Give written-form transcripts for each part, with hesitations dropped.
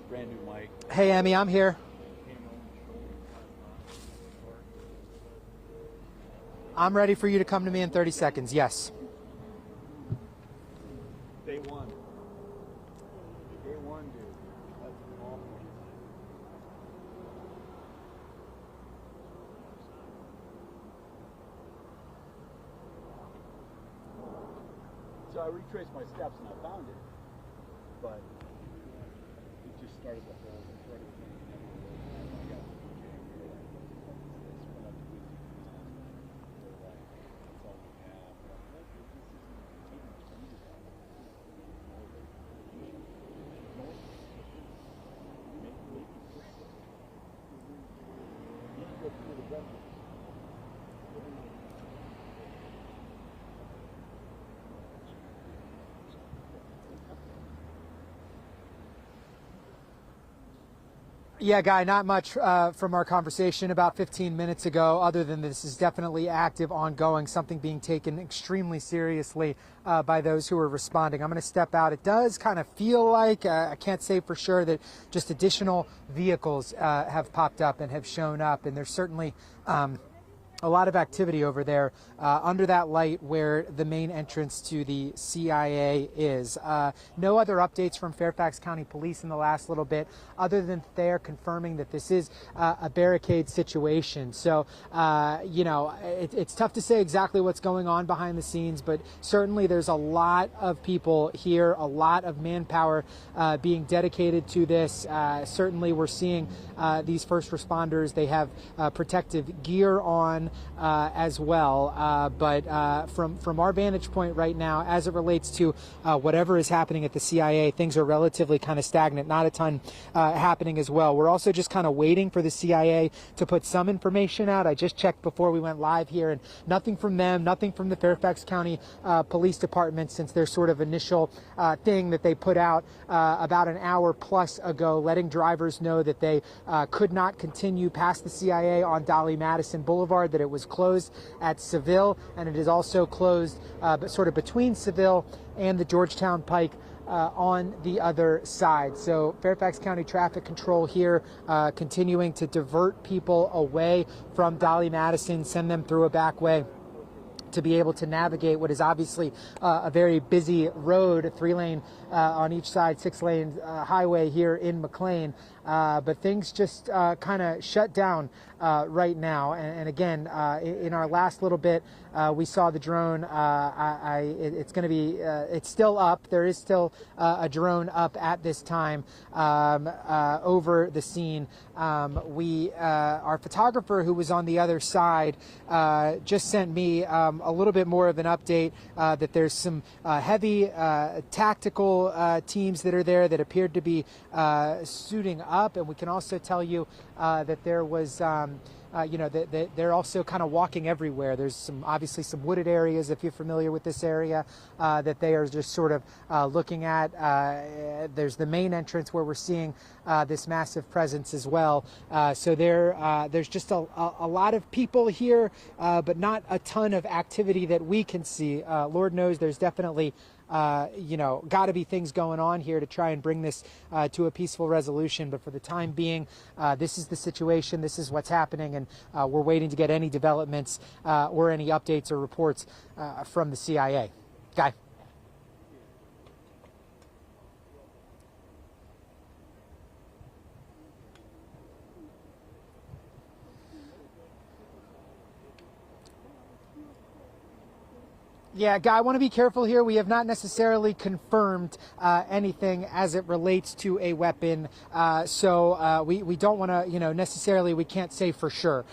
Brand new mic. Hey, Emmy, I'm here. I'm ready for you to come to me in 30 seconds, yes. Day one. Day one, dude. That's awful. So I retraced my steps and I found it. But it just started the whole thing. Yeah, Guy, not much from our conversation about 15 minutes ago, other than this is definitely active, ongoing, something being taken extremely seriously by those who are responding. I'm going to step out. It does kind of feel like, I can't say for sure, that just additional vehicles have popped up and have shown up, and there's certainly a lot of activity over there under that light where the main entrance to the CIA is. No other updates from Fairfax County Police in the last little bit, other than they're confirming that this is a barricade situation. So, you know, it's tough to say exactly what's going on behind the scenes, but certainly there's a lot of people here, a lot of manpower being dedicated to this. Certainly we're seeing these first responders, they have protective gear on as well, but from our vantage point right now, as it relates to whatever is happening at the CIA, things are relatively kind of stagnant, not a ton happening as well. We're also just kind of waiting for the CIA to put some information out. I just checked before we went live here, and nothing from them, nothing from the Fairfax County Police Department since their sort of initial thing that they put out about an hour plus ago, letting drivers know that they could not continue past the CIA on Dolly Madison Boulevard, that it was closed at Seville, and it is also closed but sort of between Seville and the Georgetown Pike on the other side. So Fairfax County Traffic Control here continuing to divert people away from Dolly Madison, send them through a back way to be able to navigate what is obviously a very busy road, a 3-lane on each side, 6-lane highway here in McLean. But things just kind of shut down right now. And again, in our last little bit, we saw the drone. It's going to be, it's still up. There is still a drone up at this time over the scene. Our photographer who was on the other side just sent me a little bit more of an update that there's some heavy tactical teams that are there that appeared to be suiting up, and we can also tell you that there was you know, they're also kind of walking everywhere. There's obviously some wooded areas, if you're familiar with this area, that they are just sort of looking at. There's the main entrance where we're seeing this massive presence as well. So there's just a lot of people here, but not a ton of activity that we can see. Lord knows there's definitely you know, got to be things going on here to try and bring this to a peaceful resolution. But for the time being, this is the situation. This is what's happening, and we're waiting to get any developments or any updates or reports from the CIA. Guy. Yeah, Guy, I want to be careful here. We have not necessarily confirmed anything as it relates to a weapon. So we don't want to, you know, necessarily, we can't say for sure.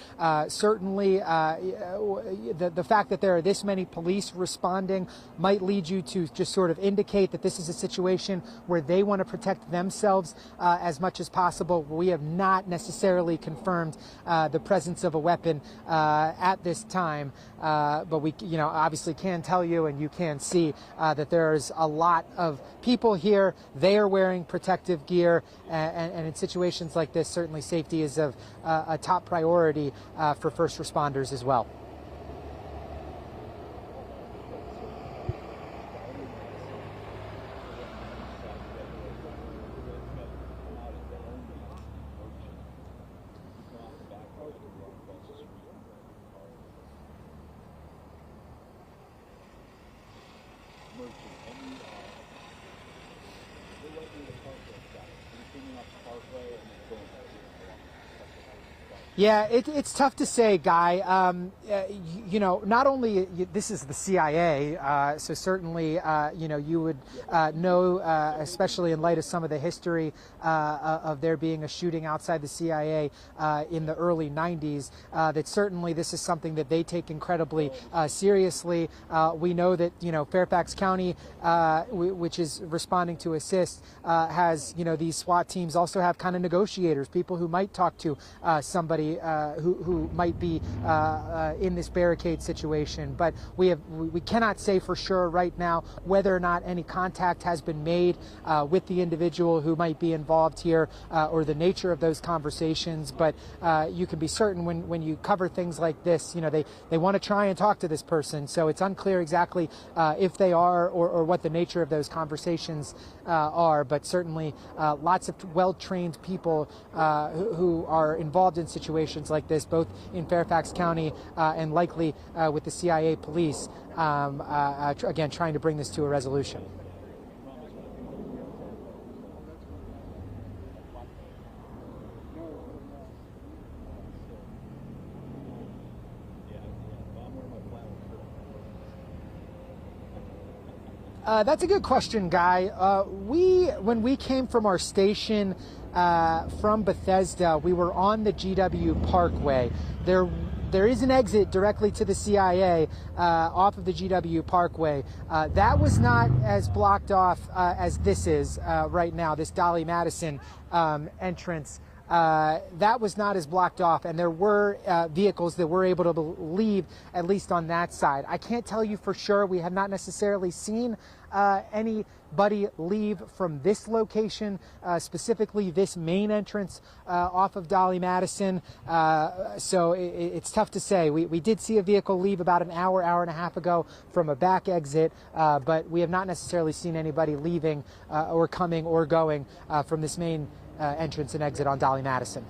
Certainly, the fact that there are this many police responding might lead you to just sort of indicate that this is a situation where they want to protect themselves as much as possible. We have not necessarily confirmed the presence of a weapon at this time, but we, you know, obviously can tell you, and you can see that there's a lot of people here. They are wearing protective gear, and in situations like this, certainly safety is of a top priority for first responders as well. Yeah, it's tough to say, Guy. You know, not only this is the CIA, so certainly, you know, you would know, especially in light of some of the history of there being a shooting outside the CIA in the early 90s, that certainly this is something that they take incredibly seriously. We know that, you know, Fairfax County, which is responding to assist, has, you know, these SWAT teams also have kind of negotiators, people who might talk to somebody who might be in this barricade situation, but we cannot say for sure right now whether or not any contact has been made with the individual who might be involved here or the nature of those conversations. But you can be certain when you cover things like this, you know, they want to try and talk to this person. So it's unclear exactly if they are or what the nature of those conversations are. But certainly lots of well-trained people who are involved in situations like this, both in Fairfax County and likely with the CIA police, again, trying to bring this to a resolution. That's a good question, Guy. When we came from our station from Bethesda, we were on the GW Parkway. There is an exit directly to the CIA off of the GW Parkway. That was not as blocked off as this is right now, this Dolly Madison entrance. That was not as blocked off, and there were vehicles that were able to leave, at least on that side. I can't tell you for sure. We have not necessarily seen anybody leave from this location, specifically this main entrance off of Dolly Madison. So it's tough to say. We did see a vehicle leave about an hour and a half ago from a back exit, but we have not necessarily seen anybody leaving or coming or going from this main entrance and exit on Dolly Madison.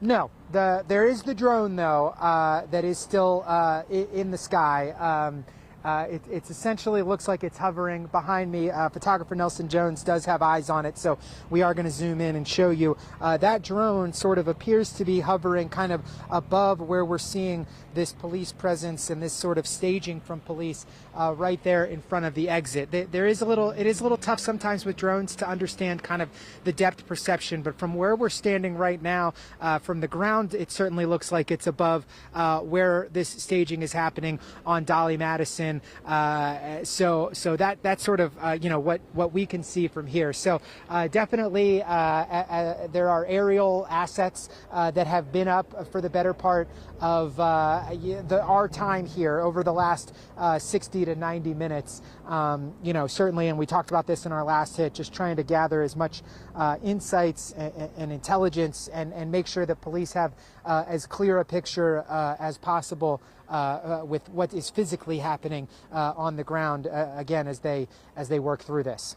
No, there is the drone though that is still in the sky. It's essentially looks like it's hovering behind me. Photographer Nelson Jones does have eyes on it, so we are going to zoom in and show you. That drone sort of appears to be hovering kind of above where we're seeing this police presence and this sort of staging from police right there in front of the exit. It is a little tough sometimes with drones to understand kind of the depth perception, but from where we're standing right now, from the ground, it certainly looks like it's above where this staging is happening on Dolly Madison. So that's sort of you know what we can see from here. So definitely there are aerial assets that have been up for the better part of our time here over the last 60 to 90 minutes. You know, certainly, and we talked about this in our last hit, just trying to gather as much insights and intelligence and make sure that police have as clear a picture as possible with what is physically happening on the ground, again, as they work through this.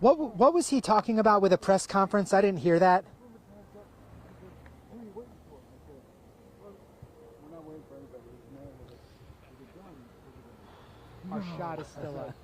What was he talking about with a press conference? I didn't hear that. Our shot is still up.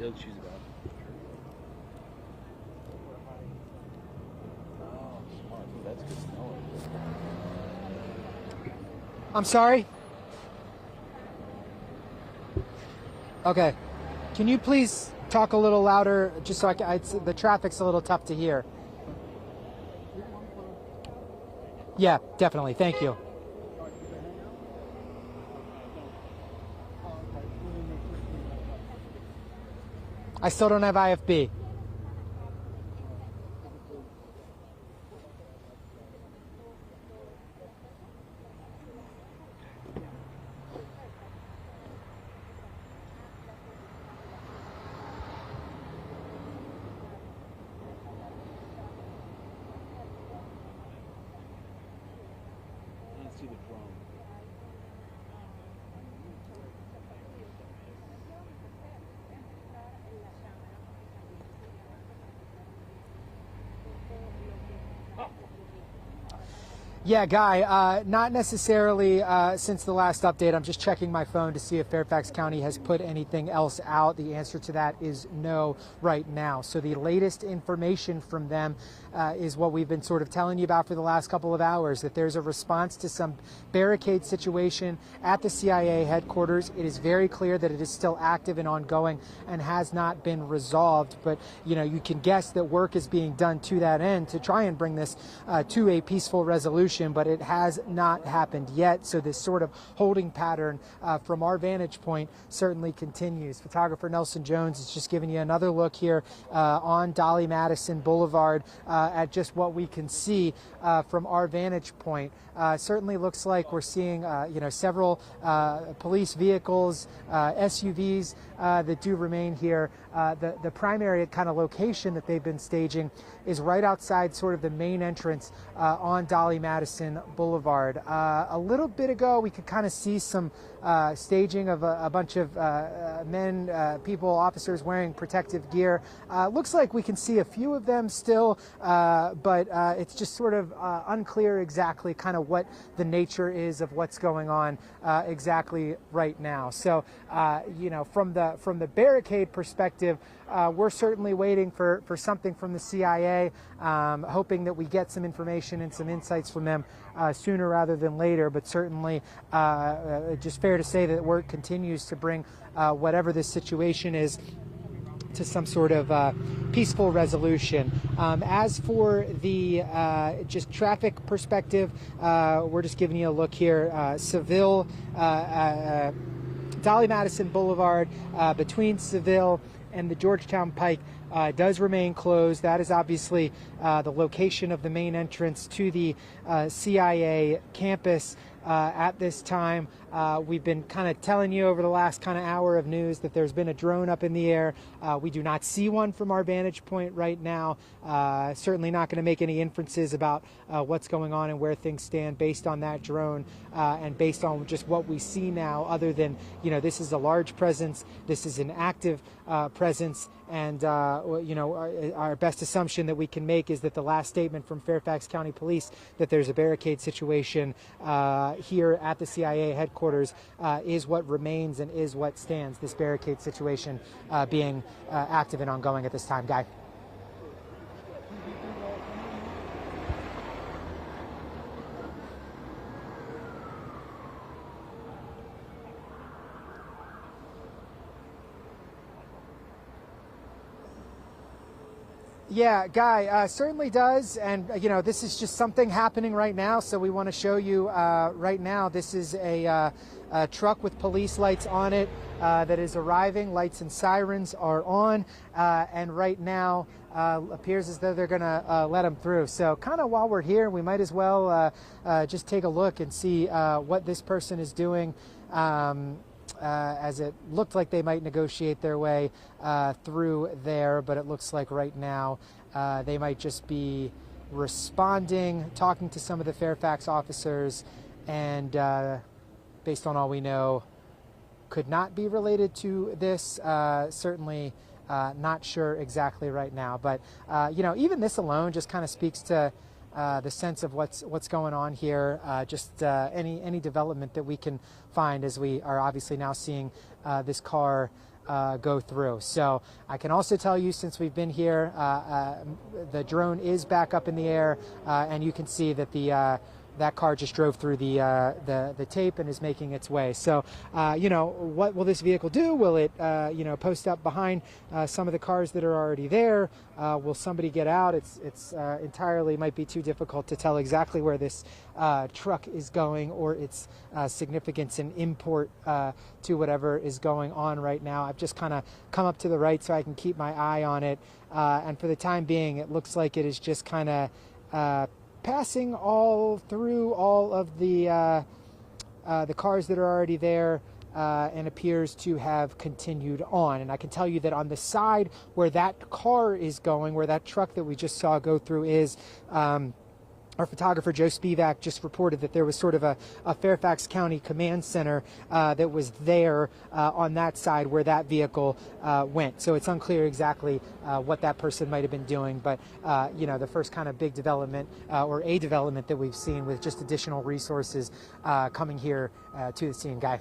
He'll choose about. Oh, smart. That's good to know. I'm sorry? Okay. Can you please talk a little louder, just so the traffic's a little tough to hear. Yeah, definitely. Thank you. I still don't have IFB. See the drone. Yeah, Guy, not necessarily since the last update. I'm just checking my phone to see if Fairfax County has put anything else out. The answer to that is no right now. So the latest information from them is what we've been sort of telling you about for the last couple of hours, that there's a response to some barricade situation at the CIA headquarters. It is very clear that it is still active and ongoing and has not been resolved. But, you know, you can guess that work is being done to that end to try and bring this to a peaceful resolution. But it has not happened yet. So this sort of holding pattern from our vantage point certainly continues. Photographer Nelson Jones is just giving you another look here on Dolly Madison Boulevard at just what we can see from our vantage point. Certainly looks like we're seeing several police vehicles, SUVs that do remain here. The primary kind of location that they've been staging is right outside sort of the main entrance on Dolly Madison Boulevard. A little bit ago, we could kind of see some staging of a bunch of men, people, officers wearing protective gear. Looks like we can see a few of them still, but it's just sort of unclear exactly kind of what the nature is of what's going on exactly right now. So, from the barricade perspective, we're certainly waiting for something from the CIA, hoping that we get some information and some insights from them sooner rather than later. But certainly just fair to say that work continues to bring whatever this situation is to some sort of peaceful resolution. As for the just traffic perspective, we're just giving you a look here. Seville, Dolly Madison Boulevard between Seville and the Georgetown Pike does remain closed. That is obviously the location of the main entrance to the CIA campus. At this time, we've been kind of telling you over the last kind of hour of news that there's been a drone up in the air. We do not see one from our vantage point right now. Certainly not going to make any inferences about what's going on and where things stand based on that drone and based on just what we see now, other than, this is a large presence. This is an active presence. And, our best assumption that we can make is that the last statement from Fairfax County Police that there's a barricade situation here at the CIA headquarters is what remains and is what stands, this barricade situation being active and ongoing at this time. Guy. Yeah, Guy, certainly does. And, this is just something happening right now. So we want to show you right now. This is a truck with police lights on it that is arriving. Lights and sirens are on. And right now appears as though they're going to let them through. So kind of while we're here, we might as well just take a look and see what this person is doing. As it looked like they might negotiate their way through there, but it looks like right now they might just be responding, talking to some of the Fairfax officers, and based on all we know, could not be related to this. Certainly not sure exactly right now, but even this alone just kind of speaks to the sense of what's going on here, just any development that we can find, as we are obviously now seeing this car go through. So I can also tell you, since we've been here, the drone is back up in the air, and you can see that that car just drove through the tape and is making its way. So, what will this vehicle do? Will it, post up behind some of the cars that are already there? Will somebody get out? It's entirely might be too difficult to tell exactly where this truck is going or its significance and import to whatever is going on right now. I've just kind of come up to the right so I can keep my eye on it. And for the time being, it looks like it is just kind of passing all through all of the cars that are already there, and appears to have continued on. And I can tell you that on the side where that car is going, where that truck that we just saw go through is, our photographer Joe Spivak just reported that there was sort of a Fairfax County command center that was there on that side where that vehicle went. So it's unclear exactly what that person might have been doing, but the first kind of big development or a development that we've seen with just additional resources coming here to the scene. Guy.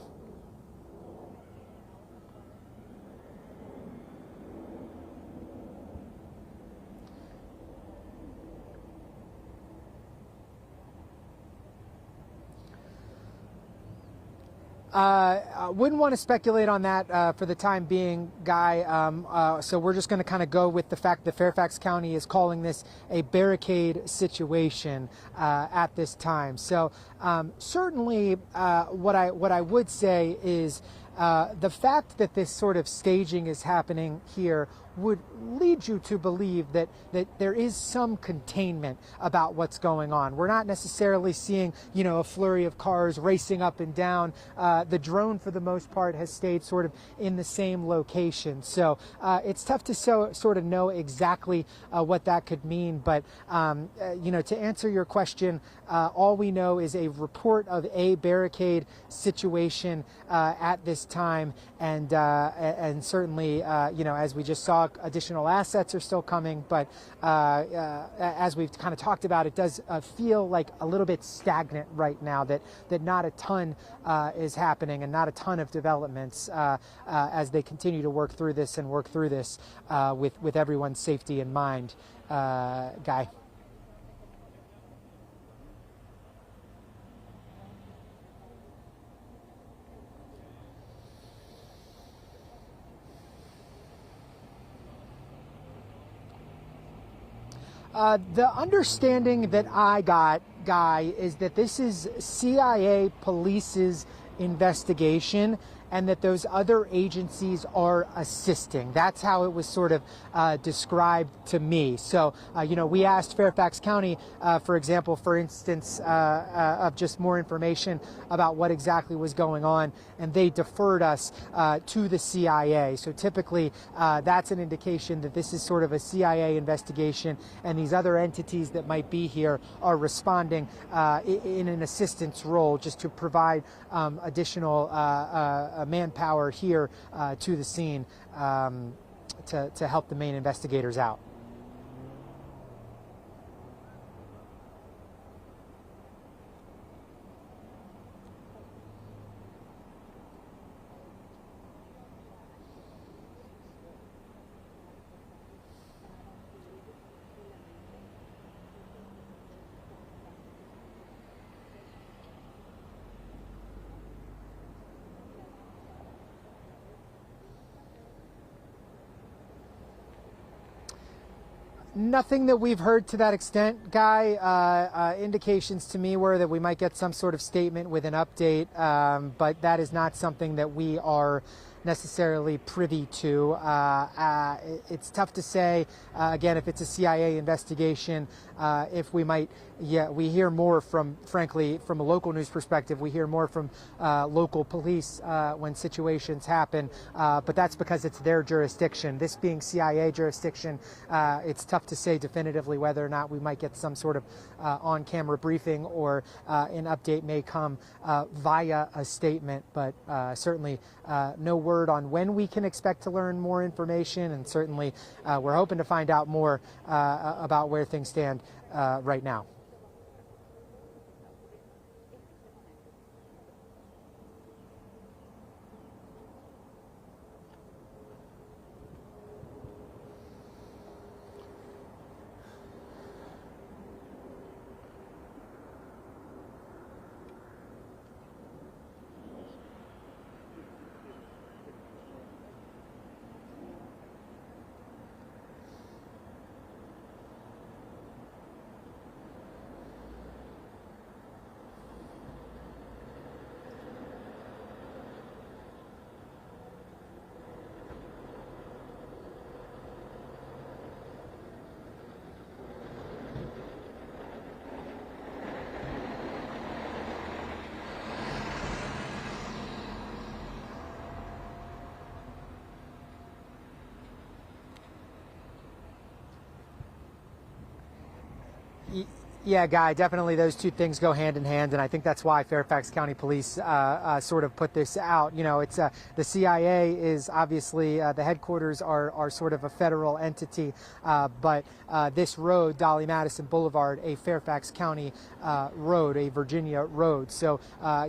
I wouldn't want to speculate on that for the time being, Guy. So we're just going to kind of go with the fact that Fairfax County is calling this a barricade situation at this time. So certainly what I would say is the fact that this sort of staging is happening here would lead you to believe that there is some containment about what's going on. We're not necessarily seeing, a flurry of cars racing up and down. The drone, for the most part, has stayed sort of in the same location. So it's tough to sort of know exactly what that could mean. But, to answer your question, all we know is a report of a barricade situation at this time. And certainly, as we just saw, additional assets are still coming, but as we've kind of talked about, it does feel like a little bit stagnant right now, that not a ton is happening and not a ton of developments as they continue to work through this with everyone's safety in mind. Guy. The understanding that I got, Guy, is that this is CIA police's investigation and that those other agencies are assisting. That's how it was sort of described to me. So, we asked Fairfax County, for example, for instance, of just more information about what exactly was going on, and they deferred us to the CIA. So typically, that's an indication that this is sort of a CIA investigation, and these other entities that might be here are responding in an assistance role, just to provide additional manpower here to the scene to help the main investigators out. Nothing that we've heard to that extent, Guy. Indications to me were that we might get some sort of statement with an update, but that is not something that we are necessarily privy to. It's tough to say, again, if it's a CIA investigation, if we might, we hear more from, frankly, from a local news perspective, we hear more from local police when situations happen, but that's because it's their jurisdiction. This being CIA jurisdiction, it's tough to say definitively whether or not we might get some sort of on-camera briefing or an update may come via a statement, but certainly no word on when we can expect to learn more information, and certainly we're hoping to find out more about where things stand right now. Yeah, Guy, definitely those two things go hand in hand, and I think that's why Fairfax County Police sort of put this out. You know, it's the CIA is obviously the headquarters are sort of a federal entity, but this road, Dolly Madison Boulevard, a Fairfax County road, a Virginia road. So,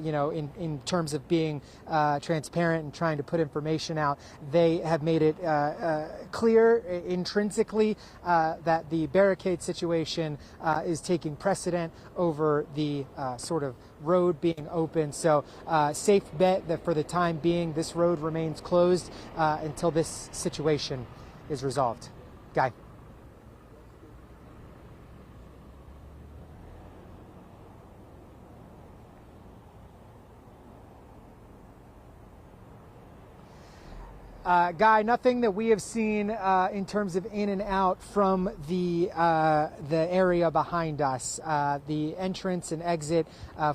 you know, in terms of being transparent and trying to put information out, they have made it clear intrinsically that the barricade situation is taking precedent over the sort of road being open. So safe bet that for the time being this road remains closed until this situation is resolved. Guy. Guy, nothing that we have seen in terms of in and out from the area behind us. The entrance and exit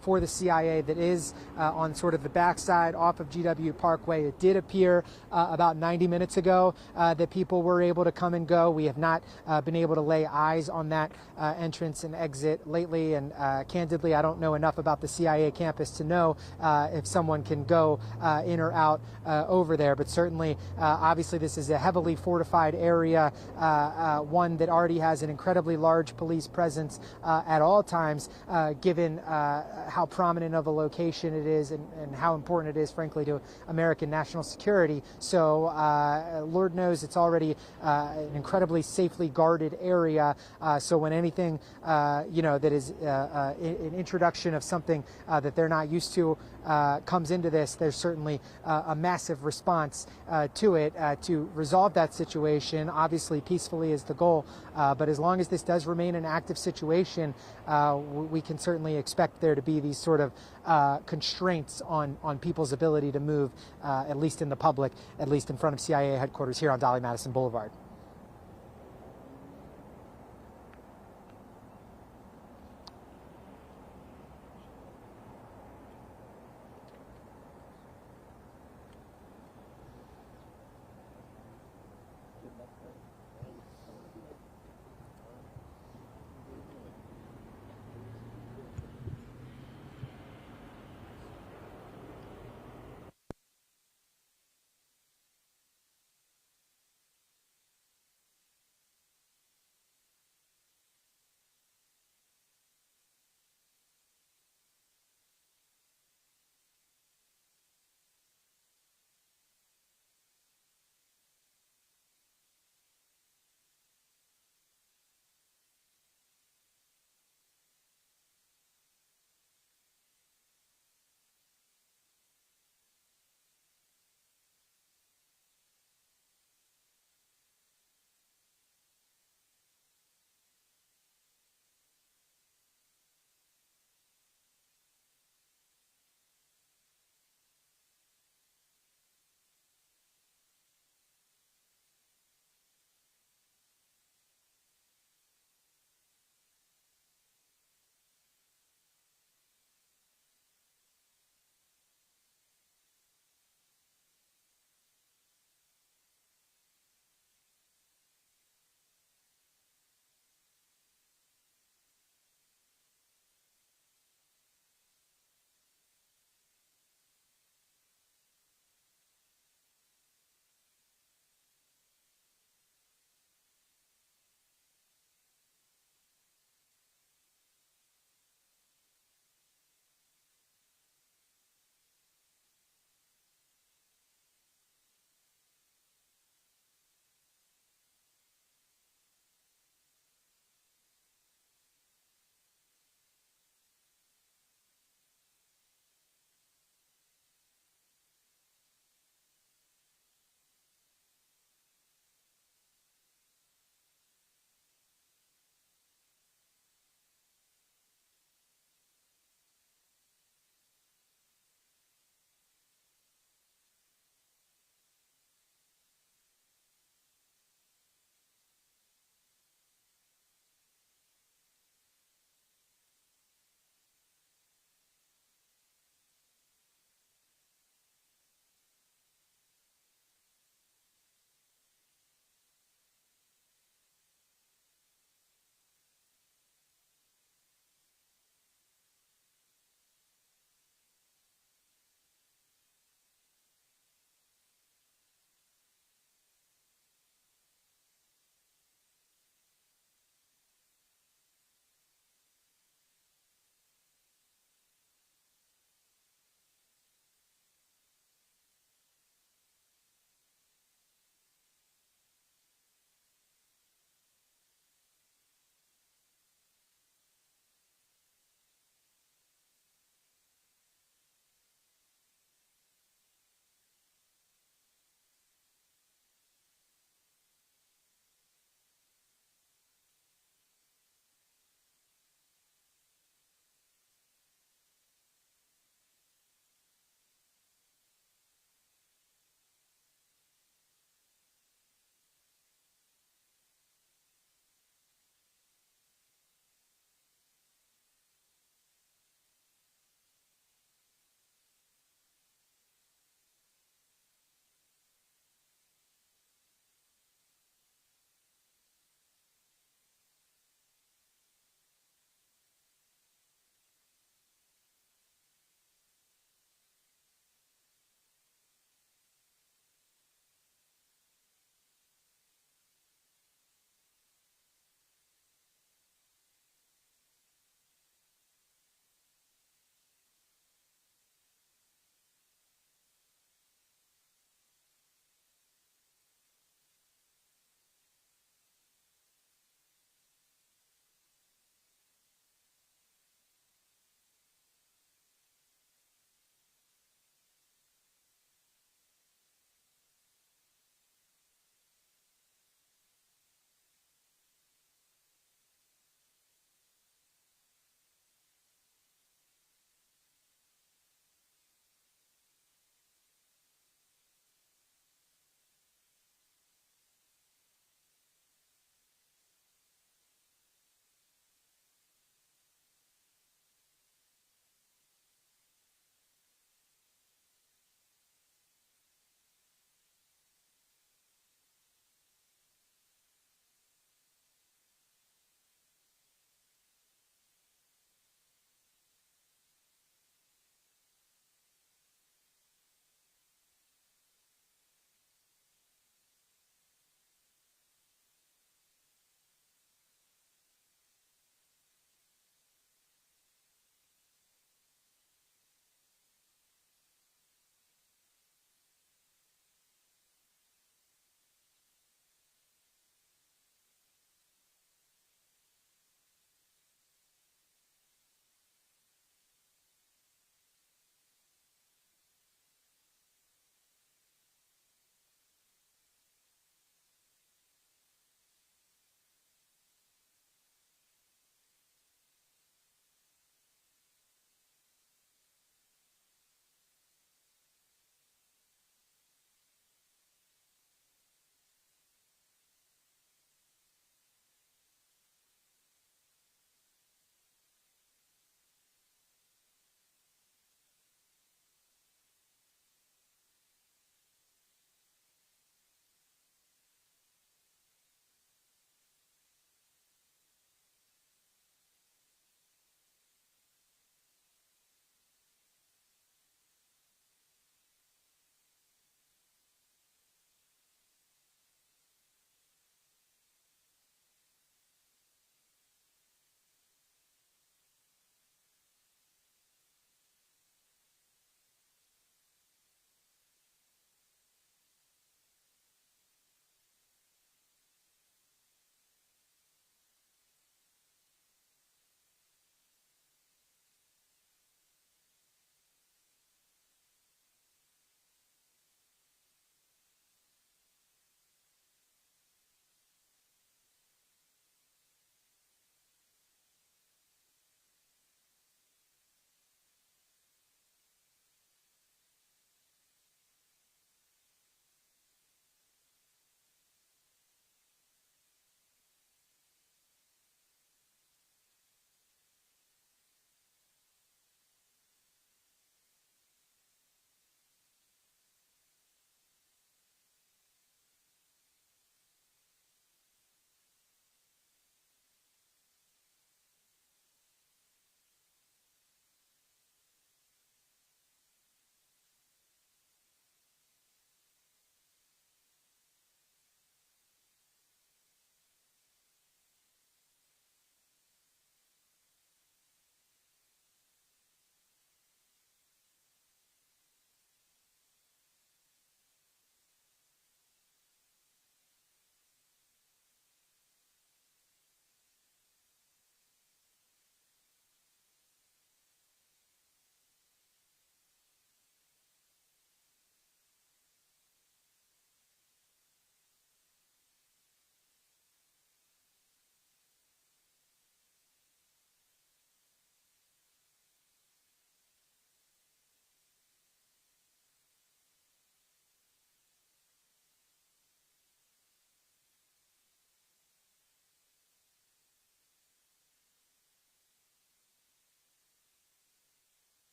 for the CIA that is on sort of the backside off of GW Parkway. It did appear about 90 minutes ago that people were able to come and go. We have not been able to lay eyes on that entrance and exit lately, and candidly, I don't know enough about the CIA campus to know if someone can go in or out over there, but certainly obviously this is a heavily fortified area, one that already has an incredibly large police presence at all times, given how prominent of a location it is and how important it is, frankly, to American national security. So Lord knows it's already an incredibly safely guarded area. So when anything, you know, that is an introduction of something that they're not used to comes into this, there's certainly a massive response to it to resolve that situation. Obviously, peacefully is the goal, but as long as this does remain an active situation, we can certainly expect there to be these sort of constraints on people's ability to move, at least in the public, at least in front of CIA headquarters here on Dolly Madison Boulevard.